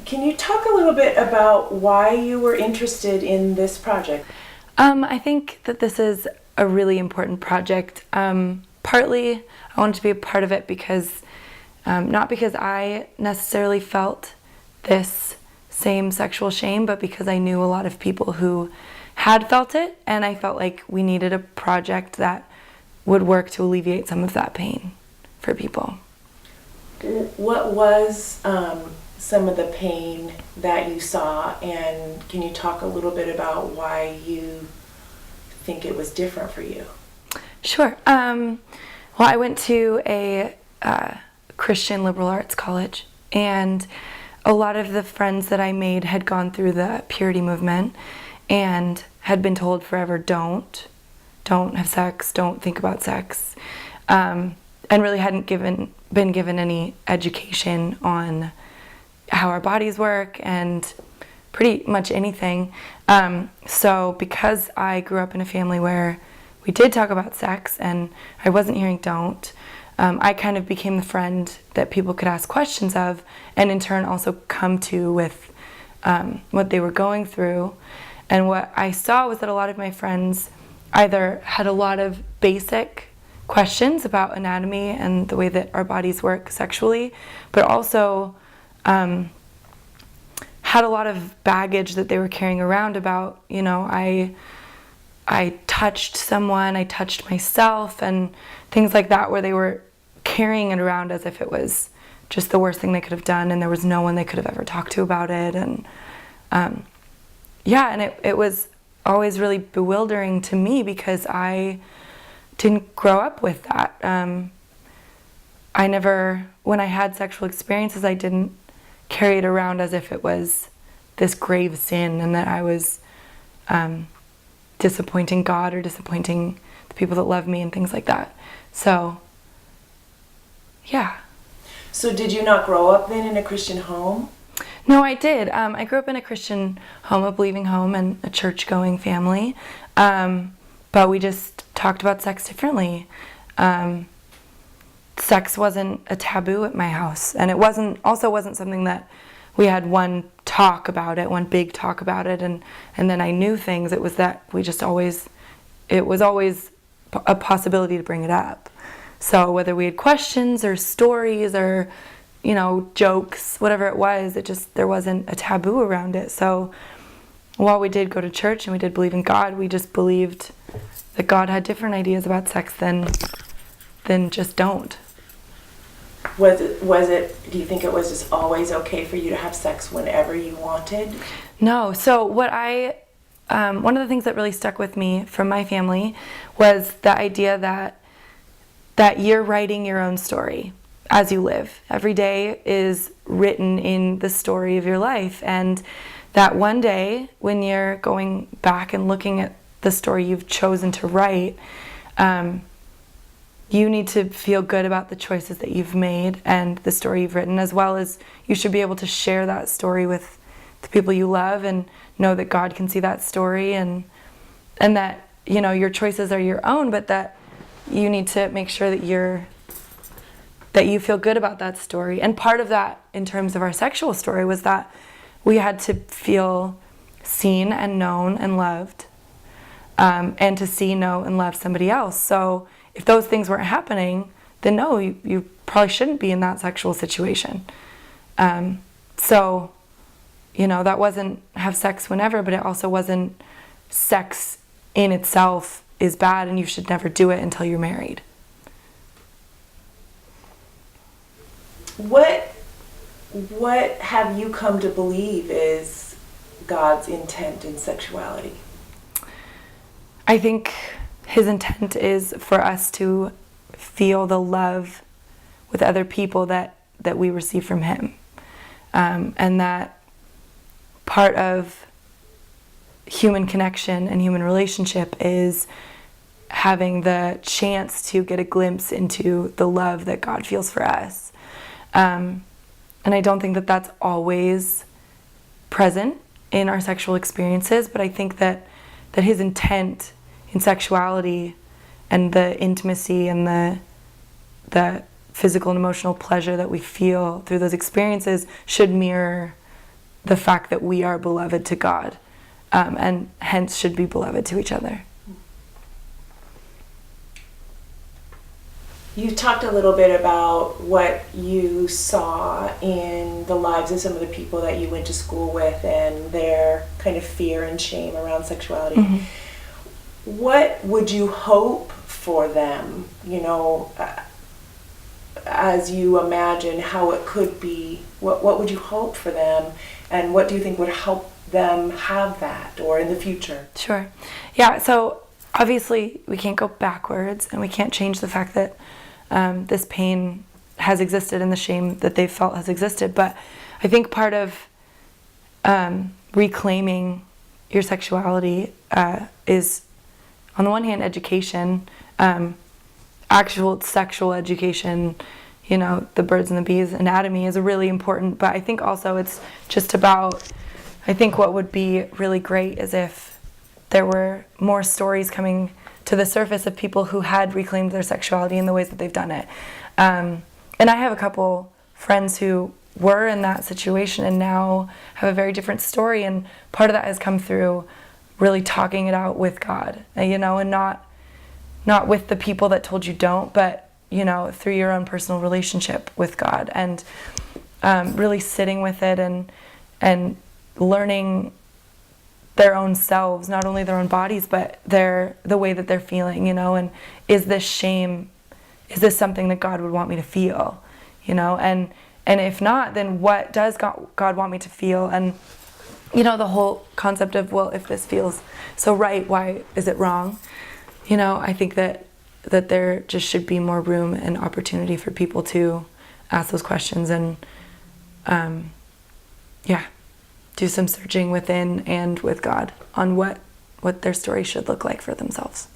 Can you talk a little bit about why you were interested in this project? I think that this is a really important project. Partly, I wanted to be a part of it because, not because I necessarily felt this same sexual shame, but because I knew a lot of people who had felt it, and I felt like we needed a project that would work to alleviate some of that pain for people. What was some of the pain that you saw, and can you talk a little bit about why you think it was different for you? Sure. Well, I went to a Christian liberal arts college, and a lot of the friends that I made had gone through the purity movement and had been told forever, don't have sex, don't think about sex, and really hadn't been given any education on how our bodies work and pretty much anything. So because I grew up in a family where we did talk about sex and I wasn't hearing don't, I kind of became the friend that people could ask questions of, and in turn also come to with what they were going through. And what I saw was that a lot of my friends either had a lot of basic questions about anatomy and the way that our bodies work sexually, but also had a lot of baggage that they were carrying around about, I touched someone, I touched myself, and things like that, where they were carrying it around as if it was just the worst thing they could have done, and there was no one they could have ever talked to about it. And it was always really bewildering to me because I didn't grow up with that. When I had sexual experiences, I didn't carry it around as if it was this grave sin and that I was disappointing God or disappointing the people that love me and things like that. So, yeah. So did you not grow up then in a Christian home? No, I did. I grew up in a Christian home, a believing home, and a church-going family. But we just talked about sex differently. Sex wasn't a taboo at my house, and it wasn't something that we had one talk about it, one big talk about it, and then I knew things. It was that it was always a possibility to bring it up. So whether we had questions or stories or jokes, whatever it was, there wasn't a taboo around it. So while we did go to church and we did believe in God, we just believed that God had different ideas about sex than just don't. Was it, do you think it was just always okay for you to have sex whenever you wanted? No. So one of the things that really stuck with me from my family was the idea that you're writing your own story as you live. Every day is written in the story of your life, and that one day when you're going back and looking at the story you've chosen to write, you need to feel good about the choices that you've made and the story you've written, as well as you should be able to share that story with the people you love and know that God can see that story, and that your choices are your own, but that you need to make sure that you feel good about that story. And part of that, in terms of our sexual story, was that we had to feel seen and known and loved, and to see, know, and love somebody else. So if those things weren't happening, then no, you probably shouldn't be in that sexual situation. So, that wasn't have sex whenever, but it also wasn't sex in itself is bad and you should never do it until you're married. What have you come to believe is God's intent in sexuality? I think His intent is for us to feel the love with other people that we receive from Him. And that part of human connection and human relationship is having the chance to get a glimpse into the love that God feels for us. And I don't think that that's always present in our sexual experiences, but I think that His intent in sexuality and the intimacy and the physical and emotional pleasure that we feel through those experiences should mirror the fact that we are beloved to God, and hence should be beloved to each other. You talked a little bit about what you saw in the lives of some of the people that you went to school with and their kind of fear and shame around sexuality. Mm-hmm. What would you hope for them, as you imagine how it could be? What would you hope for them, and what do you think would help them have that, or in the future? Sure. Yeah, so obviously we can't go backwards, and we can't change the fact that this pain has existed and the shame that they've felt has existed. But I think part of reclaiming your sexuality is, on the one hand, education, actual sexual education, the birds and the bees anatomy is really important. But I think also it's just about, I think what would be really great is if there were more stories coming to the surface of people who had reclaimed their sexuality in the ways that they've done it. And I have a couple friends who were in that situation and now have a very different story, and part of that has come through really talking it out with God, and not with the people that told you don't, but through your own personal relationship with God, and really sitting with it and learning their own selves, not only their own bodies, but the way that they're feeling, and is this shame, is this something that God would want me to feel, and if not, then what does God want me to feel? And the whole concept of, well, if this feels so right, why is it wrong? I think that there just should be more room and opportunity for people to ask those questions and do some searching within and with God on what their story should look like for themselves.